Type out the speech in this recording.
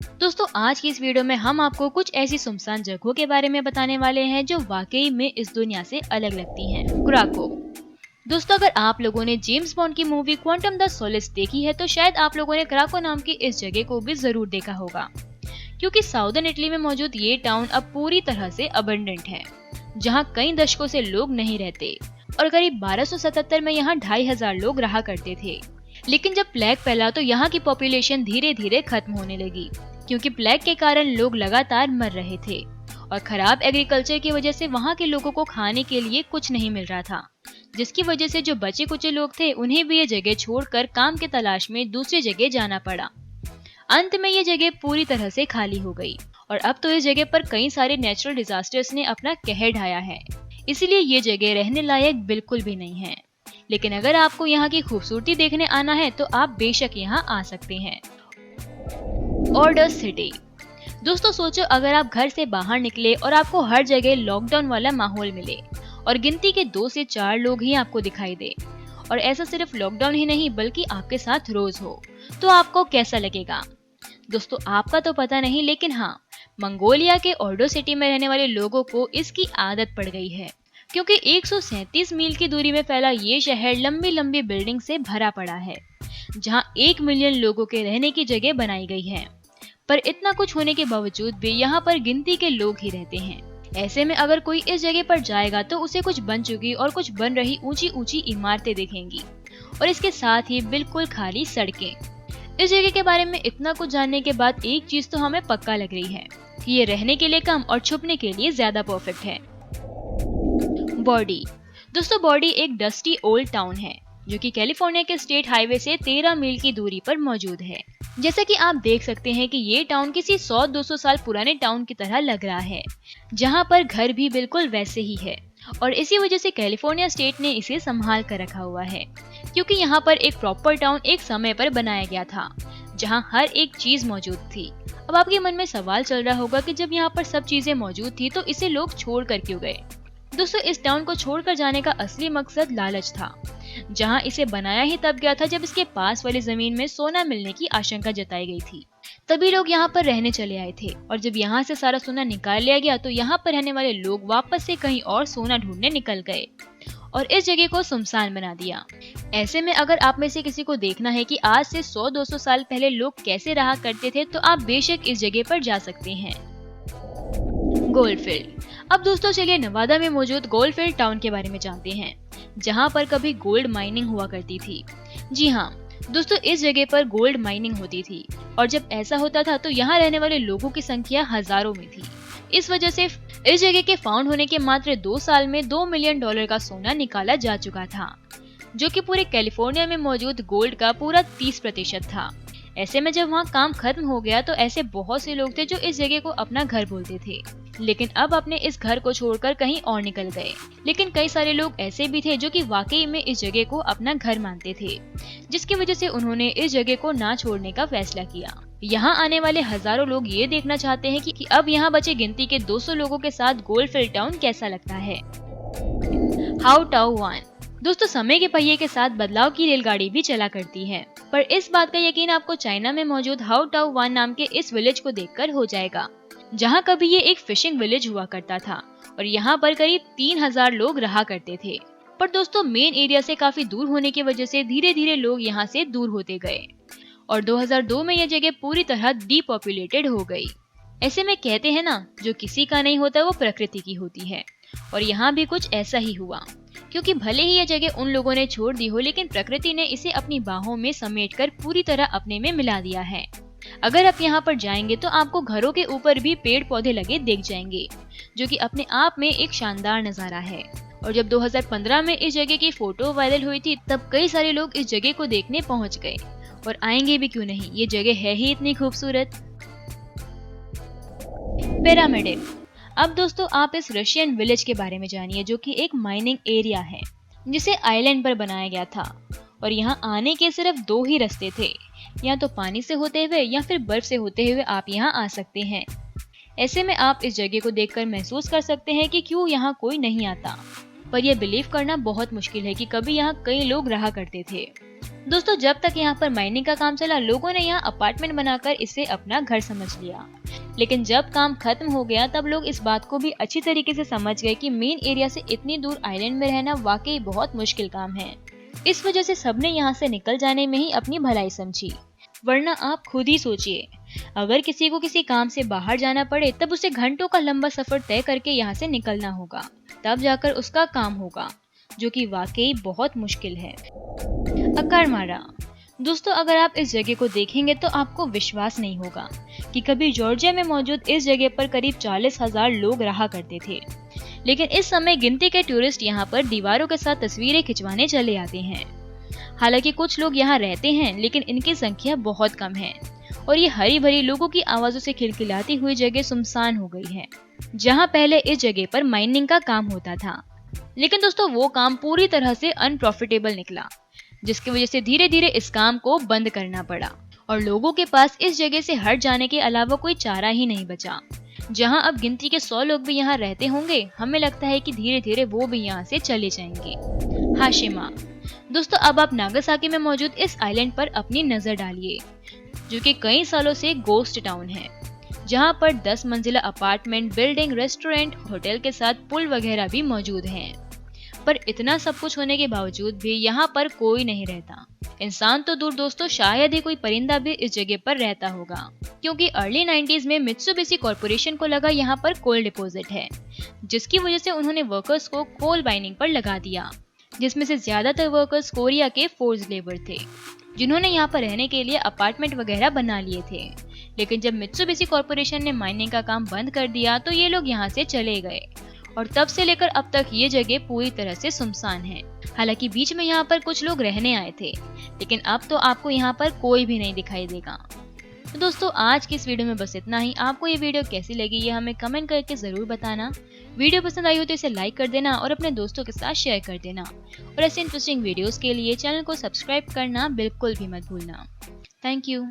दोस्तों आज की इस वीडियो में हम आपको कुछ ऐसी सुनसान जगहों के बारे में बताने वाले हैं जो वाकई में इस दुनिया से अलग लगती हैं। क्राको। दोस्तों अगर आप लोगों ने जेम्स बॉन्ड की मूवी क्वांटम द सोलिस देखी है तो शायद आप लोगों ने क्राको नाम की इस जगह को भी जरूर देखा होगा, क्योंकि साउदर्न इटली में मौजूद ये टाउन अब पूरी तरह से अबंडेंट है, जहाँ कई दशकों से लोग नहीं रहते और करीब 1277 में यहाँ 2500 लोग रहा करते थे। लेकिन जब प्लेग फैला तो यहाँ की पॉपुलेशन धीरे धीरे खत्म होने लगी, क्योंकि प्लेग के कारण लोग लगातार मर रहे थे और खराब एग्रीकल्चर की वजह से वहाँ के लोगों को खाने के लिए कुछ नहीं मिल रहा था, जिसकी वजह से जो बचे कुचे लोग थे उन्हें भी ये जगह छोड़कर काम के तलाश में दूसरी जगह जाना पड़ा। अंत में ये जगह पूरी तरह से खाली हो गई और अब तो इस जगह पर कई सारे नेचुरल डिजास्टर्स ने अपना कहर ढाया है, इसीलिए ये जगह रहने लायक बिल्कुल भी नहीं है। लेकिन अगर आपको यहाँ की खूबसूरती देखने आना है तो आप बेशक यहाँ आ सकते हैं। Order city. दोस्तों सोचो अगर आप घर से बाहर निकले और आपको हर जगह लॉकडाउन वाला माहौल मिले और गिनती के 2 से 4 लोग ही आपको दिखाई दे, और ऐसा सिर्फ लॉकडाउन ही नहीं बल्कि आपके साथ रोज हो, तो आपको कैसा लगेगा? दोस्तों आपका तो पता नहीं, लेकिन हाँ, मंगोलिया के ऑर्डो सिटी में रहने वाले लोगों को इसकी आदत पड़ गई है, क्योंकि 137 मील की दूरी में फैला ये शहर लंबी लंबी बिल्डिंग से भरा पड़ा है, जहाँ 1 मिलियन लोगों के रहने की जगह बनाई गई है। पर इतना कुछ होने के बावजूद भी यहाँ पर गिनती के लोग ही रहते हैं। ऐसे में अगर कोई इस जगह पर जाएगा तो उसे कुछ बन चुकी और कुछ बन रही ऊंची ऊंची इमारतें दिखेंगी और इसके साथ ही बिल्कुल खाली सड़कें। इस जगह के बारे में इतना कुछ जानने के बाद एक चीज तो हमें पक्का लग रही है कि ये रहने के लिए कम और छुपने के लिए ज्यादा परफेक्ट है। बॉडी। दोस्तों बॉडी एक डस्टी ओल्ड टाउन है जो कि कैलिफोर्निया के स्टेट हाईवे से 13 मील की दूरी पर मौजूद है। जैसा कि आप देख सकते हैं कि ये टाउन किसी 100-200 साल पुराने टाउन की तरह लग रहा है, जहां पर घर भी बिल्कुल वैसे ही है, और इसी वजह से कैलिफोर्निया स्टेट ने इसे संभाल कर रखा हुआ है, क्योंकि यहाँ पर एक प्रॉपर टाउन एक समय पर बनाया गया था जहाँ हर एक चीज मौजूद थी। अब आपके मन में सवाल चल रहा होगा कि जब यहाँ पर सब चीजें मौजूद थी तो इसे लोग छोड़ कर क्यों गए? दोस्तों इस टाउन को छोड़कर जाने का असली मकसद लालच था, जहां इसे बनाया ही तब गया था जब इसके पास वाली जमीन में सोना मिलने की आशंका जताई गई थी। तभी लोग यहाँ पर रहने चले आए थे, और जब यहाँ से सारा सोना निकाल लिया गया तो यहाँ पर रहने वाले लोग वापस से कहीं और सोना ढूंढने निकल गए और इस जगह को सुनसान बना दिया। ऐसे में अगर आप में से किसी को देखना है कि आज से 100-200 साल पहले लोग कैसे रहा करते थे तो आप बेशक इस जगह पर जा सकते हैं। गोल्डफील्ड। अब दोस्तों चलिए नवादा में मौजूद गोल्डफील्ड टाउन के बारे में जानते हैं, जहां पर कभी गोल्ड माइनिंग हुआ करती थी। जी हाँ दोस्तों, इस जगह पर गोल्ड माइनिंग होती थी, और जब ऐसा होता था तो यहाँ रहने वाले लोगों की संख्या हजारों में थी। इस वजह से इस जगह के फाउंड होने के मात्र 2 साल में $2 मिलियन का सोना निकाला जा चुका था, जो कि पूरे कैलिफोर्निया में मौजूद गोल्ड का पूरा 30% था। ऐसे में जब वहाँ काम खत्म हो गया तो ऐसे बहुत से लोग थे जो इस जगह को अपना घर बोलते थे, लेकिन अब अपने इस घर को छोड़कर कहीं और निकल गए। लेकिन कई सारे लोग ऐसे भी थे जो कि वाकई में इस जगह को अपना घर मानते थे, जिसकी वजह से उन्होंने इस जगह को ना छोड़ने का फैसला किया। यहाँ आने वाले हजारों लोग ये देखना चाहते हैं कि अब यहाँ बचे गिनती के 200 लोगों के साथ गोल्डफील्ड टाउन कैसा लगता है। How tau one. दोस्तों समय के पहिए के साथ बदलाव की रेलगाड़ी भी चला करती है, पर इस बात का यकीन आपको चाइना में मौजूद हाउ टाउ वन नाम के इस विलेज को देखकर हो जाएगा, जहाँ कभी ये एक फिशिंग विलेज हुआ करता था और यहाँ पर करीब 3000 लोग रहा करते थे। पर दोस्तों मेन एरिया से काफी दूर होने की वजह से धीरे धीरे लोग यहाँ से दूर होते गए और 2002 में यह जगह पूरी तरह डीपॉपुलेटेड हो गई। ऐसे में कहते हैं ना, जो किसी का नहीं होता वो प्रकृति की होती है, और यहाँ भी कुछ ऐसा ही हुआ, क्योंकि भले ही यह जगह उन लोगों ने छोड़ दी हो, लेकिन प्रकृति ने इसे अपनी बाहों में समेटकर पूरी तरह अपने में मिला दिया है। अगर आप यहाँ पर जाएंगे तो आपको घरों के ऊपर भी पेड़ पौधे लगे दिख जाएंगे, जो कि अपने आप में एक शानदार नजारा है। और जब 2015 में इस जगह की फोटो वायरल हुई थी तब कई सारे लोग इस जगह को देखने पहुँच गए, और आएंगे भी क्यों नहीं, ये जगह है ही इतनी खूबसूरत। पिरामिड। अब दोस्तों आप इस रशियन विलेज के बारे में जानिए, जो कि एक माइनिंग एरिया है जिसे आइलैंड पर बनाया गया था, और यहाँ आने के सिर्फ 2 ही रास्ते थे, या तो पानी से होते हुए या फिर बर्फ से होते हुए आप यहाँ आ सकते हैं। ऐसे में आप इस जगह को देखकर महसूस कर सकते हैं कि क्यों यहाँ कोई नहीं आता। पर यह बिलीव करना बहुत मुश्किल है कि कभी यहाँ कई लोग रहा करते थे। दोस्तों, जब तक यहाँ पर माइनिंग का काम चला, लोगों ने यहाँ अपार्टमेंट बनाकर इसे अपना घर समझ लिया। लेकिन जब काम खत्म हो गया तब लोग इस बात को भी अच्छी तरीके से समझ गए कि मेन एरिया से इतनी दूर आइलैंड में रहना वाकई बहुत मुश्किल काम है। इस वजह से सबने यहाँ से निकल जाने में ही अपनी भलाई समझी। वरना आप खुद ही सोचिए, अगर किसी को किसी काम से बाहर जाना पड़े तब उसे घंटों का लंबा सफर तय करके यहाँ से निकलना होगा, तब जाकर उसका काम होगा, जो कि वाकई बहुत मुश्किल है। अकारमारा। दोस्तों, अगर आप इस जगह को देखेंगे तो आपको विश्वास नहीं होगा कि कभी जॉर्जिया में मौजूद इस जगह पर करीब 40,000 लोग रहा करते थे। लेकिन इस समय गिनती के टूरिस्ट यहाँ पर दीवारों के साथ तस्वीरें खिंचवाने चले आते हैं। हालांकि कुछ लोग यहाँ रहते हैं, लेकिन इनकी संख्या बहुत कम है और ये हरी भरी लोगों की आवाजों से खिलखिलाती हुई जगह सुनसान हो गई है, जहाँ पहले इस जगह पर माइनिंग का काम होता था। लेकिन दोस्तों, वो काम पूरी तरह से अनप्रॉफिटेबल निकला, जिसकी वजह से धीरे धीरे इस काम को बंद करना पड़ा और लोगों के पास इस जगह से हट जाने के अलावा कोई चारा ही नहीं बचा। जहां अब गिनती के 100 लोग भी यहाँ रहते होंगे, हमें लगता है कि धीरे धीरे वो भी यहाँ से चले जाएंगे। हाशिमा। दोस्तों, अब आप नागासाकी में मौजूद इस आइलैंड पर अपनी नजर डालिए, जो कि कई सालों से गोस्ट टाउन है, जहाँ पर 10 मंजिला अपार्टमेंट, बिल्डिंग, रेस्टोरेंट, होटल के साथ पुल वगैरह भी मौजूद हैं। पर इतना सब कुछ होने के बावजूद भी यहाँ पर कोई नहीं रहता। इंसान तो दूर दोस्तों, शायद ही कोई परिंदा भी इस जगह पर रहता होगा, क्योंकि अर्ली 90s में मित्सुबिशी कॉर्पोरेशन को लगा यहाँ पर कोल डिपॉजिट है, जिसकी वजह से उन्होंने वर्कर्स को कोल माइनिंग पर लगा दिया, जिसमें से ज्यादातर वर्कर्स कोरिया के फोर्स लेबर थे, जिन्होंने यहाँ पर रहने के लिए अपार्टमेंट वगैरह बना लिए थे। लेकिन जब मित्सुबिशी कॉर्पोरेशन ने माइनिंग का काम बंद कर दिया तो ये लोग यहाँ से चले गए और तब से लेकर अब तक ये जगह पूरी तरह से सुनसान है। हालांकि बीच में यहाँ पर कुछ लोग रहने आए थे, लेकिन अब तो आपको यहाँ पर कोई भी नहीं दिखाई देगा। तो दोस्तों, आज की इस वीडियो में बस इतना ही। आपको ये वीडियो कैसी लगी ये हमें कमेंट करके जरूर बताना। वीडियो पसंद आई हो तो इसे लाइक कर देना और अपने दोस्तों के साथ शेयर कर देना। और ऐसे इंटरेस्टिंग वीडियोस के लिए चैनल को सब्सक्राइब करना बिल्कुल भी मत भूलना। Thank you.